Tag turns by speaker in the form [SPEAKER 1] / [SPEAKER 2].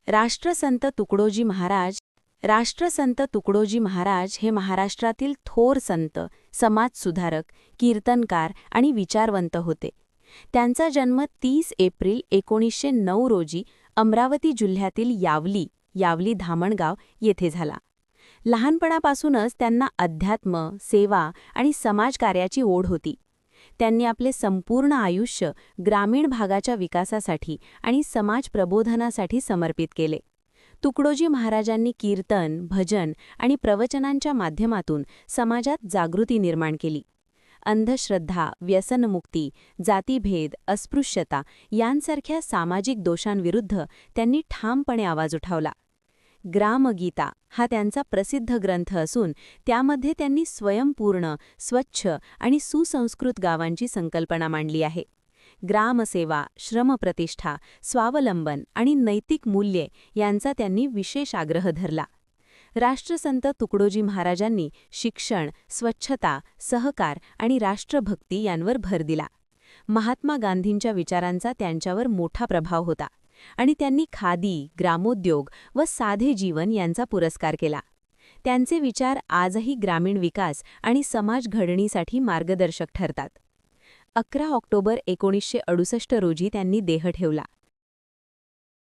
[SPEAKER 1] राष्ट्रसंत तुकडोजी महाराज राष्ट्रसंत तुकडोजी महाराज हे महाराष्ट्रातील थोर संत, समाजसुधारक, कीर्तनकार आणि विचारवंत होते. त्यांचा जन्म 30 एप्रिल 1909 रोजी अमरावती जिल्ह्यातील यावली धामणगाव येथे झाला. लहानपणापासूनच त्यांना अध्यात्म, सेवा आणि समाजकार्याची ओढ होती. त्यांनी आपले संपूर्ण आयुष्य ग्रामीण भागाच्या विकासासाठी आणि समाज प्रबोधनासाठी समर्पित केले. तुकडोजी महाराजांनी कीर्तन, भजन आणि प्रवचनांच्या माध्यमातून समाजात जागृती निर्माण केली. अंधश्रद्धा, व्यसनमुक्ती, जातीभेद, अस्पृश्यता यांसारख्या सामाजिक दोषांविरुद्ध त्यांनी ठामपणे आवाज उठवला. ग्रामगीता हा त्यांचा प्रसिद्ध ग्रंथ असून त्यामध्ये त्यांनी स्वयंपूर्ण, स्वच्छ आणि सुसंस्कृत गावांची संकल्पना मांडली आहे. ग्रामसेवा, श्रमप्रतिष्ठा, स्वावलंबन आणि नैतिक मूल्ये यांचा त्यांनी विशेष आग्रह धरला. राष्ट्रसंत तुकडोजी महाराजांनी शिक्षण, स्वच्छता, सहकार आणि राष्ट्रभक्ती यांवर भर दिला. महात्मा गांधींच्या विचारांचा त्यांच्यावर मोठा प्रभाव होता आणि त्यांनी खादी, ग्रामोद्योग व साधे जीवन यांचा पुरस्कार केला. त्यांचे विचार आजही ग्रामीण विकास आणि समाज घडणीसाठी मार्गदर्शक ठरतात. 11 ऑक्टोबर 1968 रोजी त्यांनी देह ठेवला.